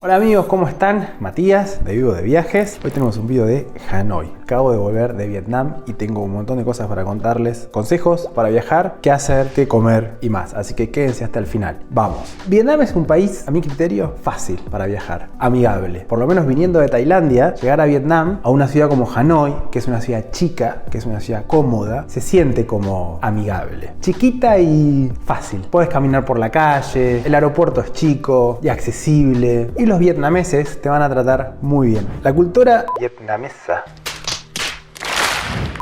Hola amigos, ¿cómo están? Matías de Vivo de Viajes. Hoy tenemos un video de Hanoi. Acabo de volver de Vietnam y tengo un montón de cosas para contarles. Consejos para viajar, qué hacer, qué comer y más. Así que quédense hasta el final. Vamos. Vietnam es un país, a mi criterio, fácil para viajar. Amigable. Por lo menos viniendo de Tailandia, llegar a Vietnam, a una ciudad como Hanoi, que es una ciudad chica, que es una ciudad cómoda, se siente como amigable. Chiquita y fácil. Puedes caminar por la calle, el aeropuerto es chico y accesible. Y los vietnameses te van a tratar muy bien. La cultura vietnamesa.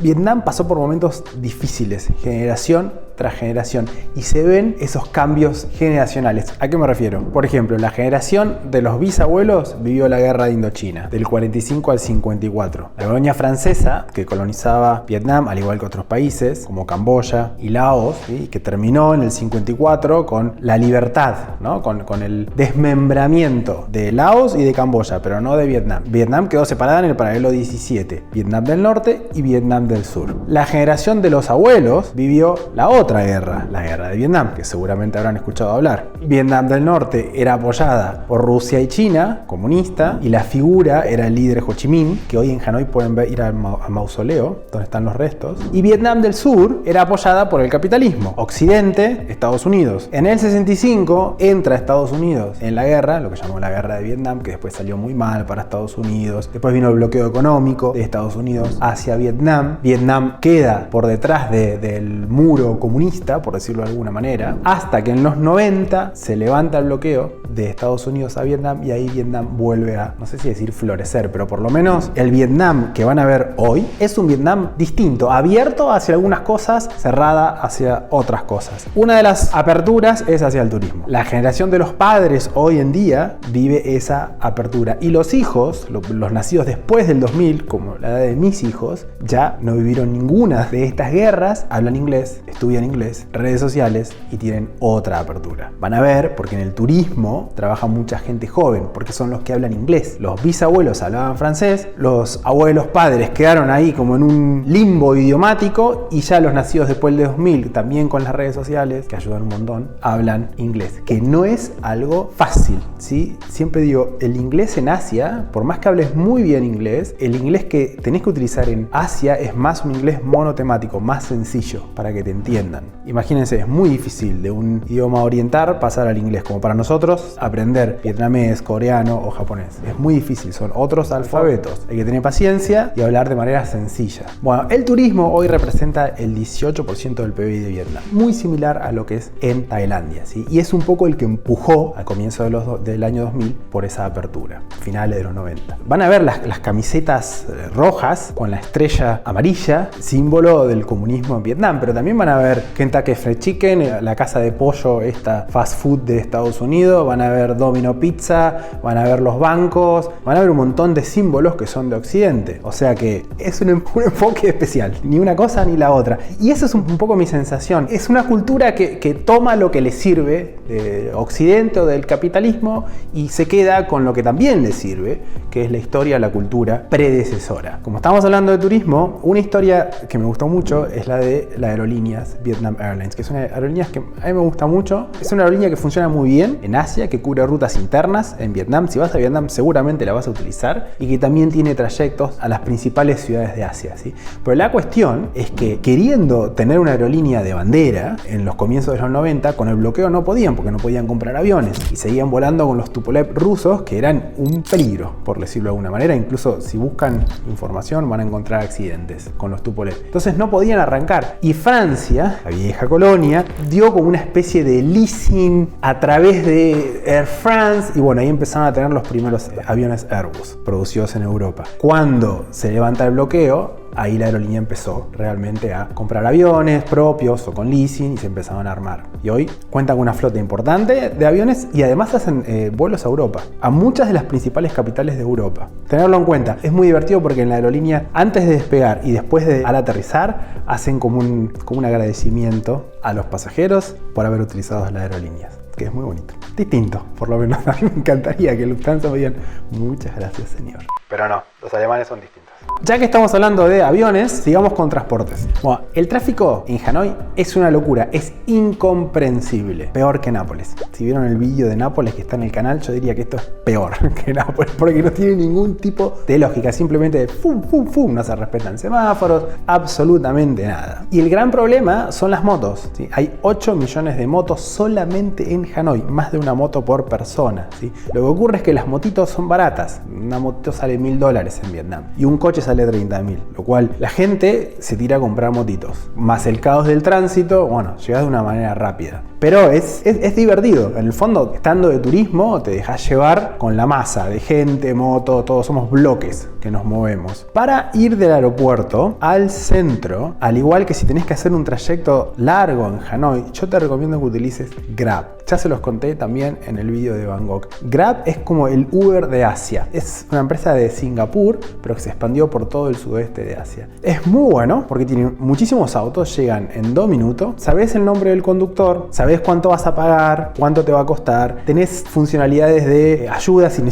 Vietnam pasó por momentos difíciles, generación tras generación, y se ven esos cambios generacionales. ¿A qué me refiero? Por ejemplo, la generación de los bisabuelos vivió la guerra de Indochina, del 45 al 54. La colonia francesa, que colonizaba Vietnam, al igual que otros países, como Camboya y Laos, ¿sí? Que terminó en el 54 con la libertad, ¿no? Con el desmembramiento de Laos y de Camboya, pero no de Vietnam. Vietnam quedó separada en el paralelo 17, Vietnam del Norte y Vietnam del Sur. La generación de los abuelos vivió la otra guerra, la guerra de Vietnam, que seguramente habrán escuchado hablar. Vietnam del Norte era apoyada por Rusia y China, comunista, y la figura era el líder Ho Chi Minh, que hoy en Hanoi pueden ir al mausoleo, donde están los restos. Y Vietnam del Sur era apoyada por el capitalismo. Occidente, Estados Unidos. En el 65 entra Estados Unidos en la guerra, lo que llamó la guerra de Vietnam, que después salió muy mal para Estados Unidos. Después vino el bloqueo económico de Estados Unidos hacia Vietnam. Vietnam queda por detrás del muro comunista, por decirlo de alguna manera, hasta que en los 90 se levanta el bloqueo de Estados Unidos a Vietnam y ahí Vietnam vuelve a, no sé si decir florecer, pero por lo menos el Vietnam que van a ver hoy es un Vietnam distinto, abierto hacia algunas cosas, cerrada hacia otras cosas. Una de las aperturas es hacia el turismo. La generación de los padres hoy en día vive esa apertura y los hijos, los nacidos después del 2000, como la edad de mis hijos, ya no vivieron ninguna de estas guerras, hablan inglés, estudian inglés, redes sociales y tienen otra apertura. Van a ver, porque en el turismo trabaja mucha gente joven, porque son los que hablan inglés. Los bisabuelos hablaban francés, los abuelos padres quedaron ahí como en un limbo idiomático y ya los nacidos después del 2000, también con las redes sociales, que ayudan un montón, hablan inglés, que no es algo fácil, ¿sí? Siempre digo, el inglés en Asia, por más que hables muy bien inglés, el inglés que tenés que utilizar en Asia es más un inglés monotemático, más sencillo, para que te entiendan. Imagínense, es muy difícil de un idioma oriental pasar al inglés, como para nosotros aprender vietnamés, coreano o japonés. Es muy difícil, son otros alfabetos. Hay que tener paciencia y hablar de manera sencilla. Bueno, el turismo hoy representa el 18% del PBI de Vietnam, muy similar a lo que es en Tailandia, ¿sí? Y es un poco el que empujó al comienzo del año 2000 por esa apertura, finales de los 90. Van a ver las camisetas rojas con la estrella amarilla, símbolo del comunismo en Vietnam, pero también van a ver Kentucky Fried Chicken, la casa de pollo, esta fast food de Estados Unidos, van a ver Domino Pizza, van a ver los bancos, van a ver un montón de símbolos que son de Occidente. O sea que es un enfoque especial, ni una cosa ni la otra. Y eso es un poco mi sensación. Es una cultura que toma lo que le sirve de Occidente o del capitalismo y se queda con lo que también le sirve, que es la historia, la cultura predecesora. Como estamos hablando de turismo, una historia que me gustó mucho es la de las aerolíneas Vietnam Airlines, que es una aerolínea que a mí me gusta mucho. Es una aerolínea que funciona muy bien en Asia, que cubre rutas internas en Vietnam. Si vas a Vietnam seguramente la vas a utilizar y que también tiene trayectos a las principales ciudades de Asia, ¿sí? Pero la cuestión es que queriendo tener una aerolínea de bandera en los comienzos de los 90, con el bloqueo no podían, porque no podían comprar aviones y seguían volando con los Tupolev rusos, que eran un peligro, por decirlo de alguna manera. Incluso si buscan información van a encontrar accidentes con los Tupolev. Entonces no podían arrancar y Francia, la vieja colonia, dio como una especie de leasing a través de Air France y bueno, ahí empezaron a tener los primeros aviones Airbus producidos en Europa. Cuando se levanta el bloqueo, ahí la aerolínea empezó realmente a comprar aviones propios o con leasing y se empezaron a armar. Y hoy cuentan con una flota importante de aviones y además hacen vuelos a Europa, a muchas de las principales capitales de Europa. Tenerlo en cuenta, es muy divertido porque en la aerolínea, antes de despegar y después al aterrizar, hacen como un agradecimiento a los pasajeros por haber utilizado las aerolíneas, que es muy bonito. Distinto, por lo menos a mí me encantaría que Lufthansa me digan muchas gracias, señor. Pero no, los alemanes son distintos. Ya que estamos hablando de aviones, sigamos con transportes. Bueno, el tráfico en Hanoi es una locura, es incomprensible. Peor que Nápoles. Si vieron el vídeo de Nápoles que está en el canal, yo diría que esto es peor que Nápoles, porque no tiene ningún tipo de lógica. Simplemente fum, fum, fum, no se respetan semáforos, absolutamente nada. Y el gran problema son las motos, ¿sí? Hay 8 millones de motos solamente en Hanoi, más de una moto por persona, ¿sí? Lo que ocurre es que las motitos son baratas. Una moto sale $1000 en Vietnam y un coche sale 30.000, lo cual la gente se tira a comprar motitos. Más el caos del tránsito, bueno, llegás de una manera rápida. Pero es divertido. En el fondo, estando de turismo, te dejas llevar con la masa de gente, moto, todos somos bloques que nos movemos. Para ir del aeropuerto al centro, al igual que si tenés que hacer un trayecto largo en Hanoi, yo te recomiendo que utilices Grab. Ya se los conté también en el vídeo de Bangkok. Grab es como el Uber de Asia. Es una empresa de Singapur, pero que se expandió por todo el sudeste de Asia. Es muy bueno porque tiene muchísimos autos, llegan en 2 minutos, sabés el nombre del conductor, sabés cuánto vas a pagar, cuánto te va a costar, tenés funcionalidades de ayuda, si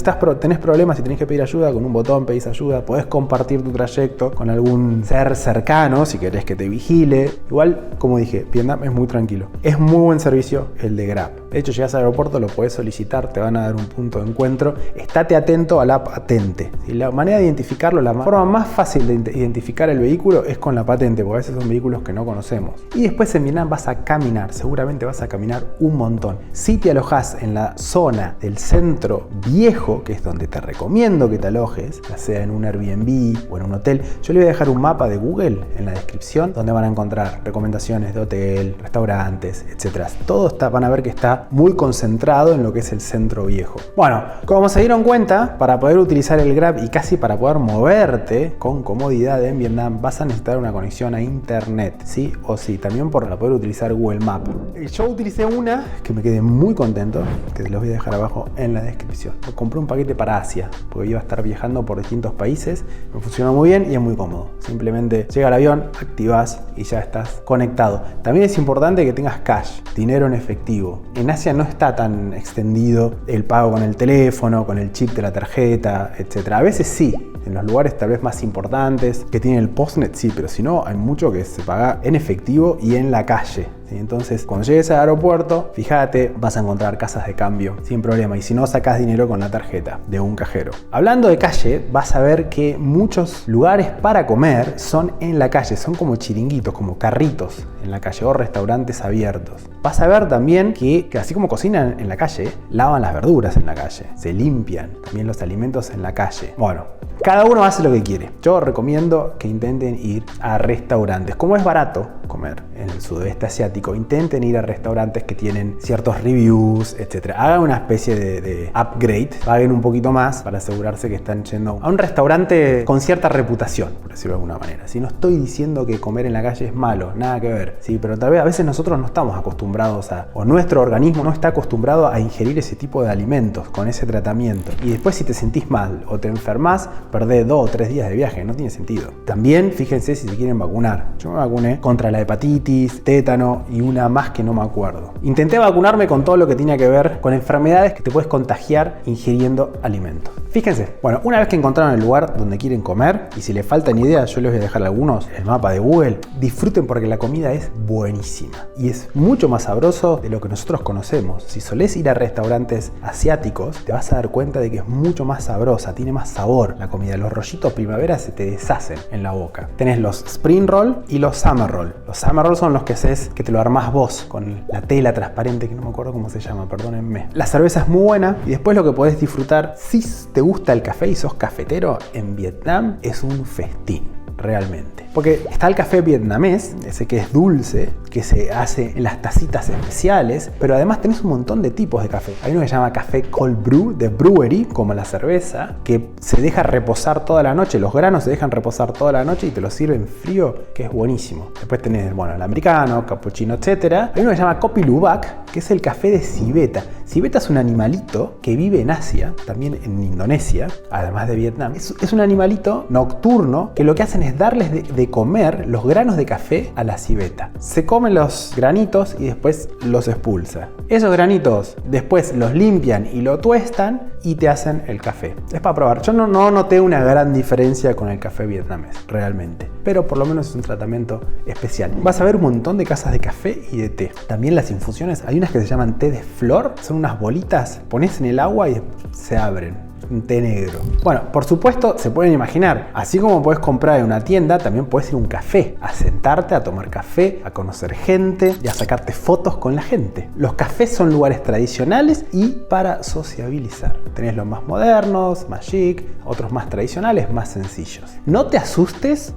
tenés problemas, si tenés que pedir ayuda, con un botón pedís ayuda, podés compartir tu trayecto con algún ser cercano si querés que te vigile. Igual, como dije, Vietnam es muy tranquilo. Es muy buen servicio el de Grab. De hecho, llegas al aeropuerto, lo podés solicitar, te van a dar un punto de encuentro. Estate atento a la patente. ¿Sí? La manera de identificarlo, la forma más fácil de identificar el vehículo es con la patente, porque a veces son vehículos que no conocemos. Y después en Vietnam vas a caminar, seguramente vas a caminar un montón. Si te alojas en la zona del centro viejo, que es donde te recomiendo que te alojes, ya sea en un Airbnb o en un hotel, yo les voy a dejar un mapa de Google en la descripción donde van a encontrar recomendaciones de hotel, restaurantes, etc. Todo van a ver que está muy concentrado en lo que es el centro viejo. Bueno, como se dieron cuenta, para poder utilizar el Grab y casi para poder moverte con comodidad en Vietnam, vas a necesitar una conexión a internet, sí o sí, también para poder utilizar Google Maps. Yo utilicé una que me quedé muy contento, que te los voy a dejar abajo en la descripción. Compré un paquete para Asia, porque iba a estar viajando por distintos países, me funcionó muy bien y es muy cómodo. Simplemente llega al avión, activas y ya estás conectado. También es importante que tengas cash, dinero en efectivo. En Asia no está tan extendido el pago con el teléfono, con el chip de la tarjeta, etc. A veces sí, en los lugares tal vez más importantes que tienen el postnet, sí, pero si no, hay mucho que se paga en efectivo y en la calle. ¿Sí? Entonces, cuando llegues al aeropuerto, fíjate, vas a encontrar casas de cambio sin problema. Y si no, sacás dinero con la tarjeta de un cajero. Hablando de calle, vas a ver que muchos lugares para comer son en la calle. Son como chiringuitos, como carritos en la calle o restaurantes abiertos. Vas a ver también que así como cocinan en la calle, lavan las verduras en la calle. Se limpian también los alimentos en la calle. Bueno, cada uno hace lo que quiere. Yo recomiendo que intenten ir a restaurantes. Como es barato comer en el sudeste asiático, intenten ir a restaurantes que tienen ciertos reviews, etc. Hagan una especie de upgrade, paguen un poquito más para asegurarse que están yendo a un restaurante con cierta reputación, por decirlo de alguna manera. Si no estoy diciendo que comer en la calle es malo, nada que ver, sí, pero tal vez a veces nosotros no estamos acostumbrados o nuestro organismo no está acostumbrado a ingerir ese tipo de alimentos con ese tratamiento. Y después si te sentís mal o te enfermas, perdés 2 o 3 días de viaje, no tiene sentido. También fíjense si se quieren vacunar. Yo me vacuné contra la hepatitis, tétano y una más que no me acuerdo. Intenté vacunarme con todo lo que tenía que ver con enfermedades que te puedes contagiar ingiriendo alimentos. Fíjense, bueno, una vez que encontraron el lugar donde quieren comer, y si les faltan ideas, yo les voy a dejar algunos, el mapa de Google, disfruten porque la comida es buenísima y es mucho más sabroso de lo que nosotros conocemos. Si solés ir a restaurantes asiáticos, te vas a dar cuenta de que es mucho más sabrosa, tiene más sabor la comida. Los rollitos primavera se te deshacen en la boca. Tenés los spring roll y los summer roll. Los summer roll son los que haces que te lo armás vos con la tela transparente, que no me acuerdo cómo se llama, perdónenme. La cerveza es muy buena y después lo que podés disfrutar, si te gusta el café y sos cafetero, en Vietnam es un festín, realmente. Porque está el café vietnamés, ese que es dulce, que se hace en las tacitas especiales, pero además tenés un montón de tipos de café. Hay uno que se llama café cold brew, de brewery, como la cerveza, que se deja reposar toda la noche, los granos se dejan reposar toda la noche y te lo sirven frío, que es buenísimo. Después tenés, bueno, el americano, cappuccino, etc. Hay uno que se llama Kopi Luwak, que es el café de civeta. Civeta es un animalito que vive en Asia, también en Indonesia, además de Vietnam. Es un animalito nocturno que lo que hacen es darles de de comer los granos de café a la civeta. Se comen los granitos y después los expulsa. Esos granitos después los limpian y lo tuestan y te hacen el café. Es para probar. Yo no noté una gran diferencia con el café vietnamés, realmente. Pero por lo menos es un tratamiento especial. Vas a ver un montón de casas de café y de té. También las infusiones, hay unas que se llaman té de flor. Son unas bolitas, pones en el agua y se abren. Un té negro. Bueno, por supuesto, se pueden imaginar, así como puedes comprar en una tienda, también puedes ir a un café, a sentarte, a tomar café, a conocer gente y a sacarte fotos con la gente. Los cafés son lugares tradicionales y para sociabilizar. Tenés los más modernos, más chic, otros más tradicionales, más sencillos. No te asustes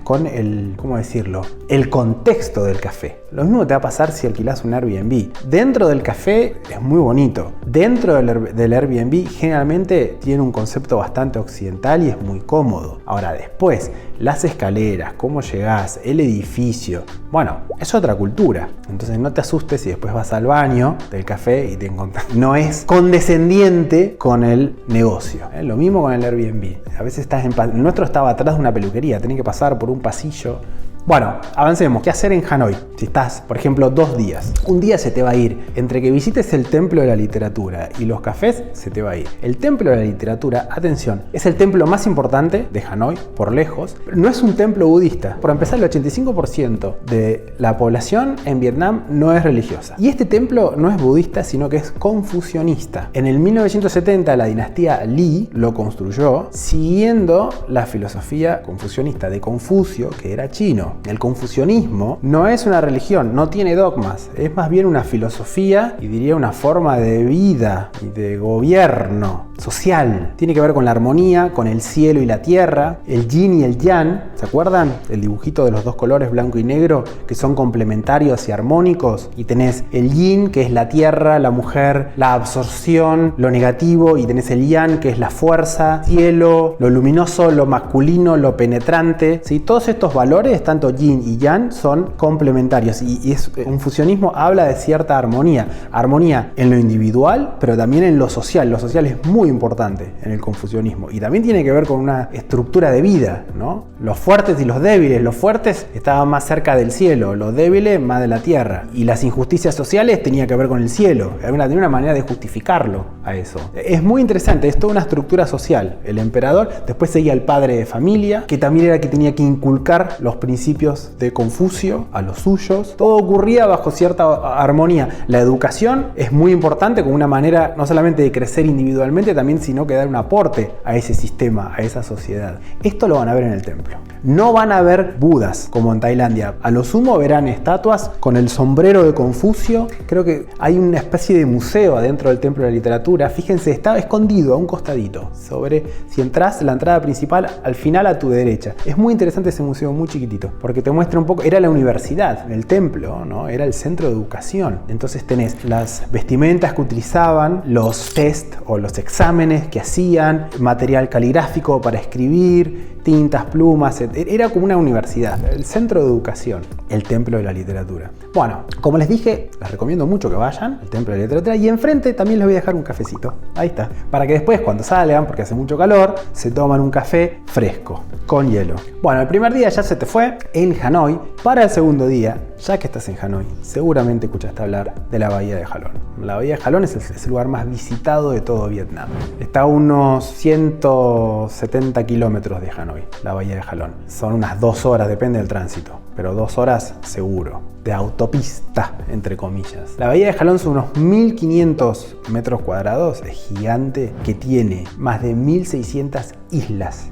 con ¿cómo decirlo? El contexto del café. Lo mismo te va a pasar si alquilás un Airbnb. Dentro del café es muy bonito. Dentro del Airbnb generalmente tiene un concepto bastante occidental y es muy cómodo. Ahora después, las escaleras, cómo llegás, el edificio, bueno, es otra cultura. Entonces no te asustes si después vas al baño del café y te encontrás. No es condescendiente con el negocio. Lo mismo con el Airbnb. A veces estás el nuestro estaba atrás de una peluquería, tenés que pasar por un pasillo. Bueno, avancemos. ¿Qué hacer en Hanoi? Si estás, por ejemplo, 2 días. Un día se te va a ir. Entre que visites el Templo de la Literatura y los cafés, se te va a ir. El Templo de la Literatura, atención, es el templo más importante de Hanoi, por lejos. No es un templo budista. Por empezar, el 85% de la población en Vietnam no es religiosa. Y este templo no es budista, sino que es confucionista. En el 1970, la dinastía Li lo construyó siguiendo la filosofía confucionista de Confucio, que era chino. El confucianismo no es una religión, no tiene dogmas, es más bien una filosofía y diría una forma de vida y de gobierno social. Tiene que ver con la armonía, con el cielo y la tierra, el yin y el yang. ¿Se acuerdan? El dibujito de los dos colores, blanco y negro, que son complementarios y armónicos. Y tenés el yin, que es la tierra, la mujer, la absorción, lo negativo, y tenés el yang, que es la fuerza, cielo, lo luminoso, lo masculino, lo penetrante. ¿Sí? Todos estos valores, tanto yin y yang, son complementarios y un fusionismo habla de cierta armonía en lo individual, pero también en lo social. Lo social es muy importante en el confucianismo y también tiene que ver con una estructura de vida, ¿no? Los fuertes y los débiles. Los fuertes estaban más cerca del cielo, los débiles más de la tierra, y las injusticias sociales tenían que ver con el cielo. Tenía una manera de justificarlo a eso. Es muy interesante, es toda una estructura social. El emperador, después seguía el padre de familia, que también era el que tenía que inculcar los principios de Confucio a los suyos. Todo ocurría bajo cierta armonía. La educación es muy importante como una manera no solamente de crecer individualmente también, sino que dar un aporte a ese sistema, a esa sociedad. Esto lo van a ver en el templo. No van a ver budas como en Tailandia. A lo sumo verán estatuas con el sombrero de Confucio. Creo que hay una especie de museo adentro del templo de la literatura. Fíjense, está escondido a un costadito. Si entras, la entrada principal al final a tu derecha. Es muy interesante ese museo, muy chiquitito, porque te muestra un poco. Era la universidad, el templo, ¿no? Era el centro de educación. Entonces tenés las vestimentas que utilizaban, los test o los exámenes que hacían, material caligráfico para escribir, tintas, plumas, era como una universidad, el centro de educación, el templo de la literatura. Bueno, como les dije, les recomiendo mucho que vayan al templo de la literatura y enfrente también les voy a dejar un cafecito, ahí está, para que después cuando salgan, porque hace mucho calor, se toman un café fresco, con hielo. Bueno, el primer día ya se te fue en Hanoi. Para el segundo día, ya que estás en Hanoi, seguramente escuchaste hablar de la bahía de Halong. La bahía de Halong es el lugar más visitado de todo Vietnam. Está a unos 170 kilómetros de Hanoi, la bahía de Halong. Son unas 2 horas, depende del tránsito, pero 2 horas seguro, de autopista, entre comillas. La bahía de Halong son unos 1500 metros cuadrados, es gigante, que tiene más de 1600 islas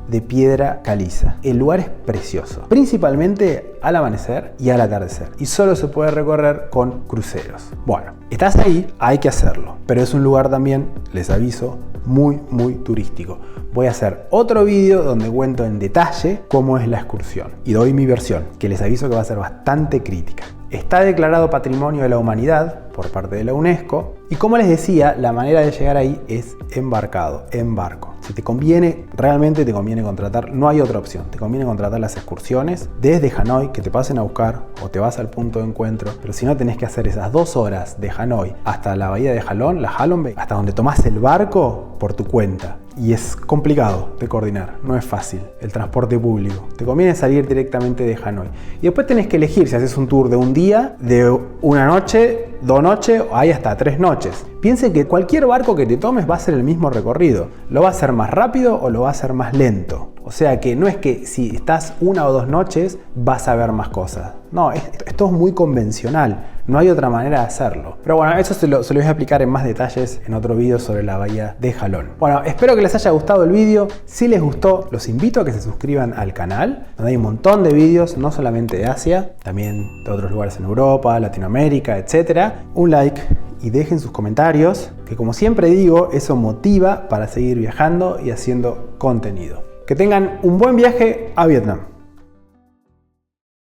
de piedra caliza. El lugar es precioso, principalmente al amanecer y al atardecer, y solo se puede recorrer con cruceros. Bueno, estás ahí, hay que hacerlo, pero es un lugar también, les aviso, muy turístico. Voy a hacer otro vídeo donde cuento en detalle cómo es la excursión y doy mi versión, que les aviso que va a ser bastante crítica. Está declarado Patrimonio de la Humanidad por parte de la UNESCO y, como les decía, la manera de llegar ahí es en barco. Si te conviene, realmente te conviene contratar, no hay otra opción, te conviene contratar las excursiones desde Hanoi, que te pasen a buscar o te vas al punto de encuentro, pero si no, tenés que hacer esas 2 horas de Hanoi hasta la bahía de Halong, la Halong Bay, hasta donde tomás el barco por tu cuenta. y es complicado de coordinar, no es fácil el transporte público. Te conviene salir directamente de Hanoi. Y después tenés que elegir si haces un tour de un día, de una noche, 2 noches o hay hasta 3 noches. Piense que cualquier barco que te tomes va a ser el mismo recorrido. Lo va a hacer más rápido o lo va a hacer más lento. O sea que no es que si estás 1 o 2 noches vas a ver más cosas. No, esto es muy convencional. No hay otra manera de hacerlo. Pero bueno, eso se lo voy a explicar en más detalles en otro video sobre la bahía de Jalón. Bueno, espero que les haya gustado el video. Si les gustó, los invito a que se suscriban al canal, donde hay un montón de videos, no solamente de Asia, también de otros lugares en Europa, Latinoamérica, etc. Un like y dejen sus comentarios, que como siempre digo, eso motiva para seguir viajando y haciendo contenido. Que tengan un buen viaje a Vietnam.